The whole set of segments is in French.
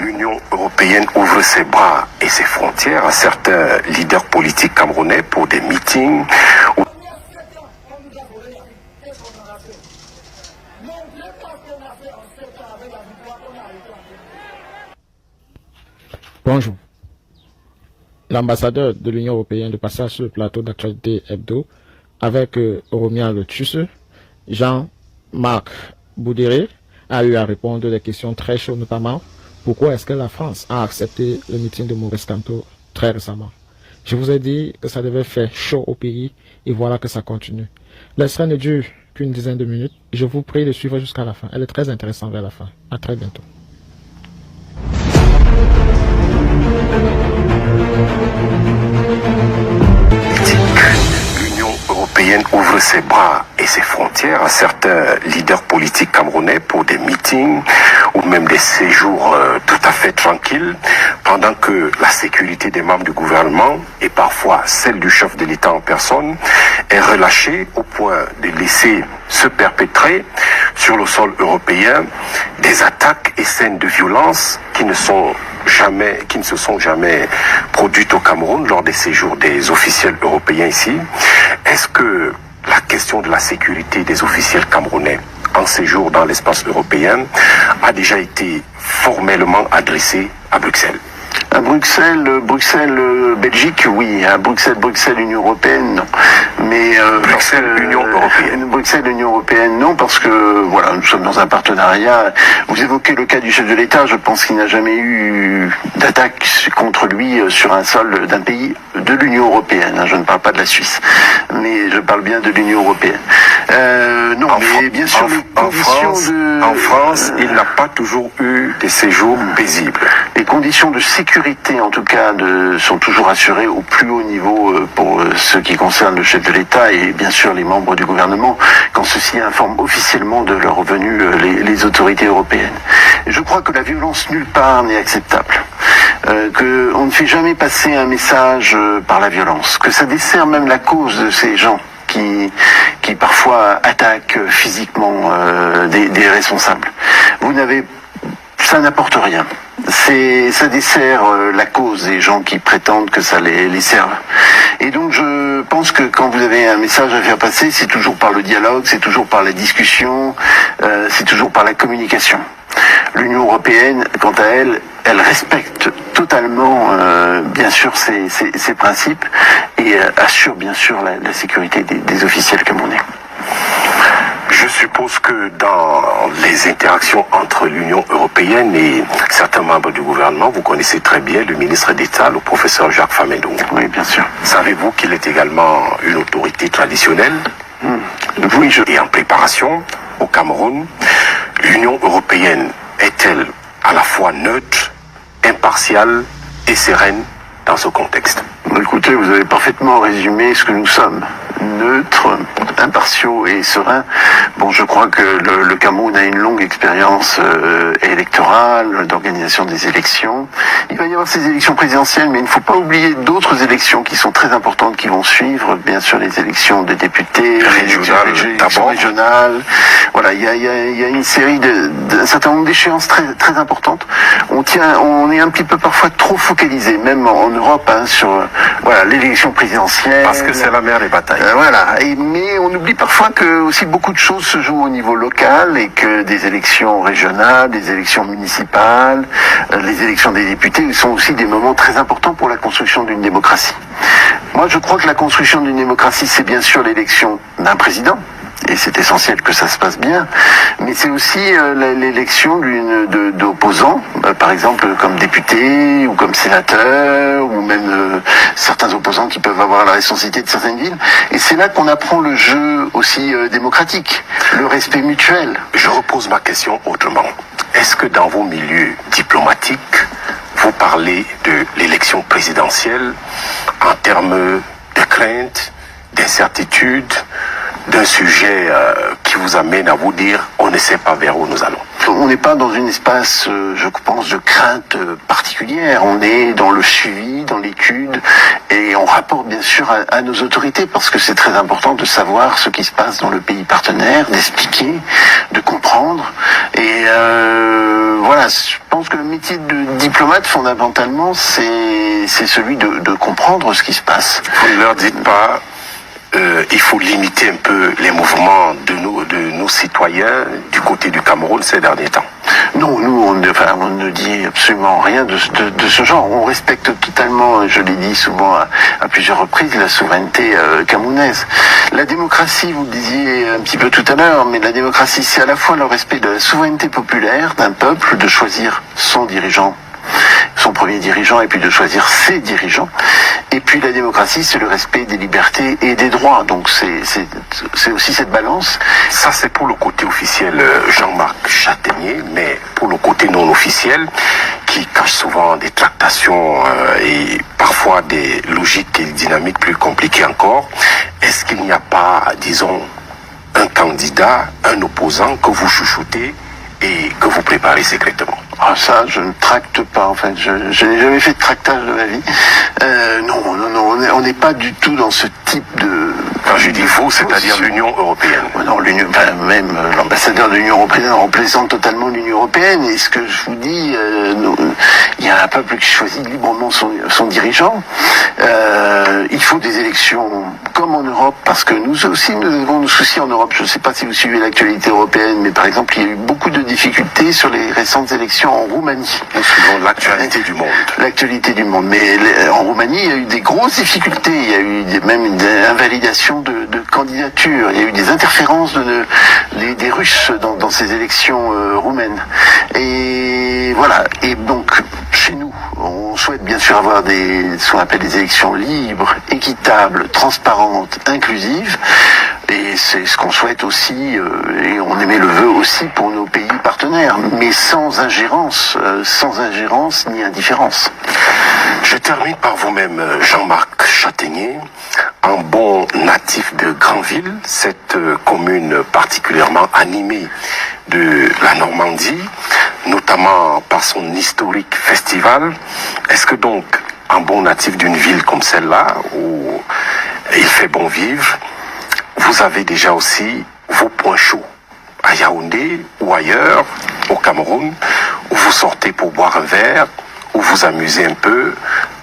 L'Union européenne ouvre ses bras et ses frontières à certains leaders politiques camerounais pour des meetings. Bonjour. L'ambassadeur de l'Union européenne de passage sur le plateau d'actualité hebdo avec Oromia Le Tusse, Jean-Marc Boudéré, a eu à répondre des questions très chaudes, notamment pourquoi est-ce que la France a accepté le meeting de Maurice Kamto très récemment. Je vous ai dit que ça devait faire chaud au pays et voilà que ça continue. L'extrait ne dure qu'une dizaine de minutes. Je vous prie de suivre jusqu'à la fin. Elle est très intéressante vers la fin. À très bientôt. L'Union européenne ouvre ses bras et ses frontières à certains leaders politiques camerounais pour des meetings ou même des séjours tout à fait tranquilles, pendant que la sécurité des membres du gouvernement et parfois celle du chef de l'État en personne est relâchée au point de laisser se perpétrer sur le sol européen des attaques et scènes de violence qui ne se sont jamais produites au Cameroun lors des séjours des officiels européens ici. Est-ce que la question de la sécurité des officiels camerounais en séjour dans l'espace européen a déjà été formellement adressée à Bruxelles? À Bruxelles, Belgique, oui. À Bruxelles, Union européenne, non. Mais Bruxelles, Union européenne. Bruxelles, Union européenne, non, parce que voilà, nous sommes dans un partenariat. Vous évoquez le cas du chef de l'État. Je pense qu'il n'a jamais eu d'attaque contre lui sur un sol d'un pays de l'Union européenne. Je ne parle pas de la Suisse, mais je parle bien de l'Union européenne. Non, mais bien sûr, en France, il n'a pas toujours eu des séjours paisibles. Les conditions de sécurité, en tout cas, sont toujours assurées au plus haut niveau pour ce qui concerne le chef de l'État et bien sûr les membres du gouvernement, quand ceux-ci informent officiellement de leur venue les autorités européennes. Et je crois que la violence nulle part n'est acceptable. Qu'on ne fait jamais passer un message par la violence, que ça dessert même la cause de ces gens qui parfois attaquent physiquement des responsables. Ça n'apporte rien. Ça dessert la cause des gens qui prétendent que ça les serve. Et donc je pense que quand vous avez un message à faire passer, c'est toujours par le dialogue, c'est toujours par la discussion, c'est toujours par la communication. L'Union européenne, quant à elle, elle respecte totalement, bien sûr, ses principes et assure bien sûr la sécurité des officiels camerounais. Je suppose que dans les interactions entre l'Union européenne et certains membres du gouvernement, vous connaissez très bien le ministre d'État, le professeur Jacques Famédou. Oui, bien sûr. Savez-vous qu'il est également une autorité traditionnelle? Oui, Et en préparation au Cameroun, l'Union européenne est-elle à la fois neutre, impartiale et sereine dans ce contexte? Écoutez, vous avez parfaitement résumé ce que nous sommes. Neutres, impartiaux et sereins. Bon, je crois que le Cameroun a une longue expérience électorale, d'organisation des élections. Il va y avoir ces élections présidentielles, mais il ne faut pas oublier d'autres élections qui sont très importantes, qui vont suivre, bien sûr, les élections des députés, les élections régionales. Voilà, il y a une série d'un certain nombre d'échéances très, très importantes. On est un petit peu parfois trop focalisé, même en Europe, sur l'élection présidentielle. Parce que c'est la mère des batailles. Mais on oublie parfois que aussi beaucoup de choses se jouent au niveau local et que des élections régionales, des élections municipales, les élections des députés sont aussi des moments très importants pour la construction d'une démocratie. Moi, je crois que la construction d'une démocratie, c'est bien sûr l'élection d'un président. Et c'est essentiel que ça se passe bien, mais c'est aussi l'élection d'opposants, par exemple comme députés ou comme sénateurs, ou même certains opposants qui peuvent avoir la responsabilité de certaines villes. Et c'est là qu'on apprend le jeu aussi démocratique, le respect mutuel. Je repose ma question autrement. Est-ce que dans vos milieux diplomatiques, vous parlez de l'élection présidentielle en termes de crainte, d'incertitude, d'un sujet qui vous amène à vous dire on ne sait pas vers où nous allons? on n'est pas dans une espace, je pense, de crainte particulière. On est dans le suivi, dans l'étude, et on rapporte bien sûr à nos autorités, parce que c'est très important de savoir ce qui se passe dans le pays partenaire, d'expliquer, de comprendre. Et voilà, je pense que le métier de diplomate, fondamentalement, c'est celui de comprendre ce qui se passe. Vous ne leur dites pas, il faut limiter un peu les mouvements de nos citoyens du côté du Cameroun ces derniers temps? Non, nous, on ne dit absolument rien de ce genre. On respecte totalement, je l'ai dit souvent à plusieurs reprises, la souveraineté camerounaise. La démocratie, vous le disiez un petit peu tout à l'heure, mais la démocratie, c'est à la fois le respect de la souveraineté populaire d'un peuple, de choisir son dirigeant, son premier dirigeant, et puis de choisir ses dirigeants. Et puis la démocratie, c'est le respect des libertés et des droits. Donc c'est aussi cette balance. Ça, c'est pour le côté officiel, Jean-Marc Chataignier, mais pour le côté non officiel, qui cache souvent des tractations et parfois des logiques et dynamiques plus compliquées encore, est-ce qu'il n'y a pas, disons, un candidat, un opposant que vous chouchoutez et que vous préparez secrètement? Ah, ça, je ne tracte pas. En fait, je n'ai jamais fait de tractage de ma vie. Non, on n'est pas du tout dans ce type de... Quand je dis vous, c'est-à-dire l'Union européenne. Non, même l'ambassadeur de l'Union européenne représente totalement l'Union européenne. Et ce que je vous dis, il y a un peuple qui choisit librement son dirigeant. Il faut des élections comme en Europe, parce que nous aussi, nous avons nos soucis en Europe. Je ne sais pas si vous suivez l'actualité européenne, mais par exemple, il y a eu beaucoup de difficultés sur les récentes élections en Roumanie. Nous suivons l'actualité du monde. L'actualité du monde. Mais en Roumanie, il y a eu des grosses difficultés. Il y a eu même une invalidation de candidatures. Il y a eu des interférences des Russes dans ces élections roumaines. Et voilà. Et donc, chez nous, on souhaite bien sûr avoir ce qu'on appelle des élections libres, équitables, transparentes, inclusives. Et c'est ce qu'on souhaite aussi, et on émet le vœu aussi pour nos pays partenaires, mais sans ingérence ni indifférence. Je termine par vous-même, Jean-Marc Chataignier, un bon natif de Granville, cette commune particulièrement animée de la Normandie, notamment par son historique festival. Est-ce que donc, un bon natif d'une ville comme celle-là, où il fait bon vivre, vous avez déjà aussi vos points chauds à Yaoundé ou ailleurs, au Cameroun, où vous sortez pour boire un verre, où vous amusez un peu,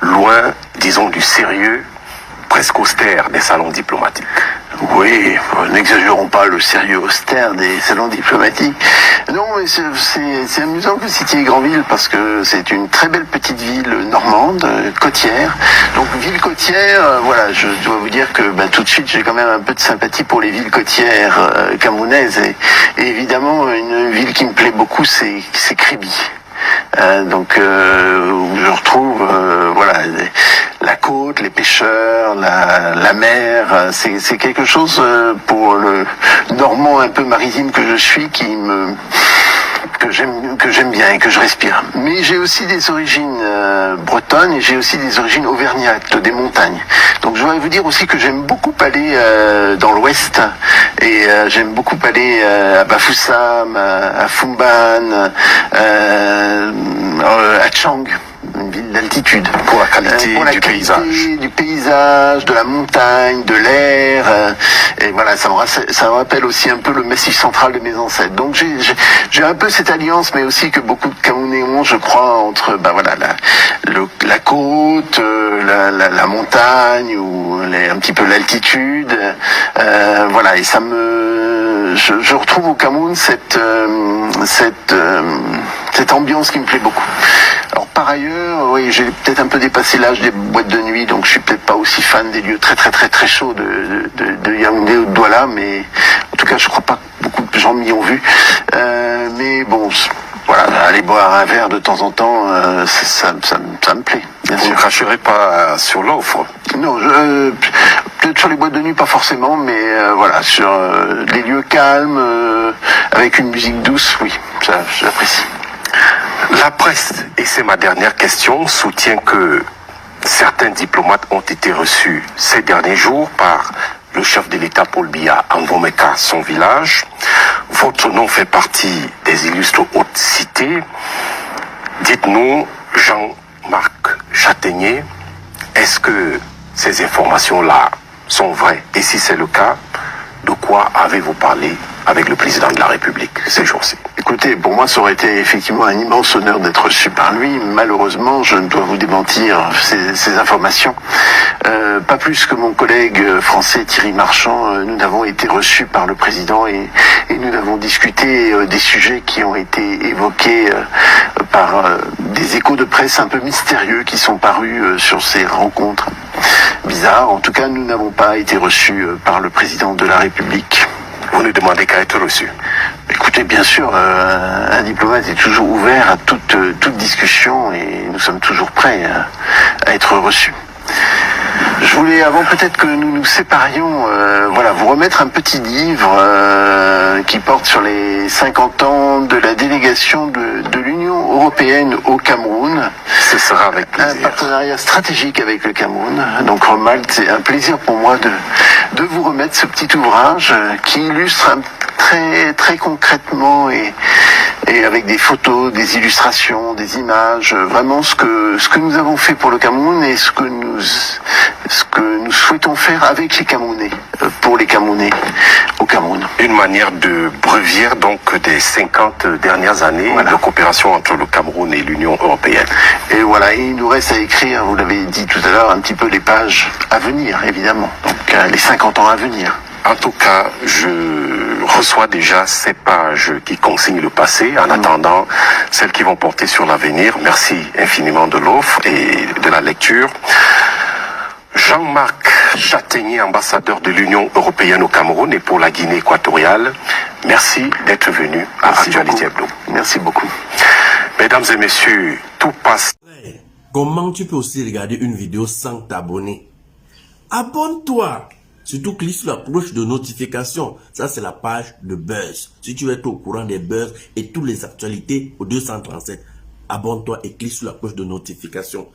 loin, disons, du sérieux, presque austère des salons diplomatiques? Oui, n'exagérons pas le sérieux austère des salons diplomatiques. Non, mais c'est amusant que vous citiez Granville, parce que c'est une très belle petite ville normande, côtière. Donc ville côtière, voilà, je dois vous dire que tout de suite j'ai quand même un peu de sympathie pour les villes côtières camerounaises. Et évidemment, une ville qui me plaît beaucoup, c'est Kribi. Donc où je retrouve voilà, la côte, les pêcheurs, la mer, c'est quelque chose pour le normand un peu maritime que je suis que j'aime bien et que je respire. Mais j'ai aussi des origines bretonnes, et j'ai aussi des origines auvergnates, des montagnes. Donc je voudrais vous dire aussi que j'aime beaucoup aller dans l'ouest, et j'aime beaucoup aller à Bafoussam, à Fumban, à Tchang, une ville d'altitude. Pour la qualité du paysage. Du paysage, de la montagne, de l'air. Et voilà, ça me rappelle aussi un peu le massif central de mes ancêtres. Donc j'ai un peu cette alliance, mais aussi que beaucoup de Camerounais ont, je crois, entre voilà, la côte, la montagne, ou un petit peu l'altitude. Voilà, et je retrouve au Cameroun cette ambiance qui me plaît beaucoup. Alors par ailleurs, oui, j'ai peut-être un peu dépassé l'âge des boîtes de nuit, donc je suis peut-être pas aussi fan des lieux très très très très chauds de Yaoundé ou de Douala, mais en tout cas je crois pas que beaucoup de gens m'y ont vu. Mais bon, voilà, aller boire un verre de temps en temps, ça me plaît. Bien Vous sûr. ne cracherez pas sur l'offre? Non, peut-être sur les boîtes de nuit pas forcément, mais voilà, sur des lieux calmes, avec une musique douce, oui, ça j'apprécie. La presse, et c'est ma dernière question, soutient que certains diplomates ont été reçus ces derniers jours par le chef de l'État Paul Biya à Mvomeka, son village. votre nom fait partie des illustres hautes cités. Dites-nous, Jean-Marc Châtaignier, est-ce que ces informations-là sont vraies? Et si c'est le cas, de quoi avez-vous parlé avec le président de la République ces jours-ci? Écoutez, pour moi, ça aurait été effectivement un immense honneur d'être reçu par lui. Malheureusement, je ne dois vous démentir ces informations. Pas plus que mon collègue français Thierry Marchand, nous n'avons été reçus par le président et nous avons discuté des sujets qui ont été évoqués par des échos de presse un peu mystérieux qui sont parus sur ces rencontres bizarres. En tout cas, nous n'avons pas été reçus par le président de la République. Vous ne demandez qu'à être reçu. Écoutez, bien sûr, un diplomate est toujours ouvert à toute discussion et nous sommes toujours prêts à être reçus. Je voulais, avant peut-être que nous nous séparions, vous remettre un petit livre qui porte sur les 50 ans de la délégation de l'Union européenne au Cameroun. Ce sera avec plaisir. Un partenariat stratégique avec le Cameroun. Donc Romuald, c'est un plaisir pour moi de vous remettre ce petit ouvrage qui illustre très concrètement et avec des photos, des illustrations, des images, vraiment ce que nous avons fait pour le Cameroun et ce que nous souhaitons faire avec les Camerounais, pour les Camerounais au Cameroun. Une manière de brevière donc des 50 dernières années de coopération entre le Cameroun et l'Union européenne. Et voilà, et il nous reste à écrire, vous l'avez dit tout à l'heure, un petit peu les pages à venir, évidemment. Donc les 50 ans à venir. En tout cas, je reçois déjà ces pages qui consignent le passé, en attendant celles qui vont porter sur l'avenir. Merci infiniment de l'offre et de la lecture. Jean-Marc Châtaignier, ambassadeur de l'Union européenne au Cameroun et pour la Guinée équatoriale, merci d'être venu à Actualité Hebdo. Merci beaucoup. Mesdames et messieurs, tout passe. Comment tu peux aussi regarder une vidéo sans t'abonner? Abonne-toi! Surtout clique sur la cloche de notification. Ça, c'est la page de Buzz. Si tu veux être au courant des buzz et toutes les actualités au 237, abonne-toi et clique sur la cloche de notification.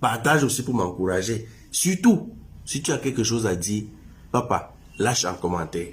Partage aussi pour m'encourager. Surtout, si tu as quelque chose à dire, papa, lâche un commentaire.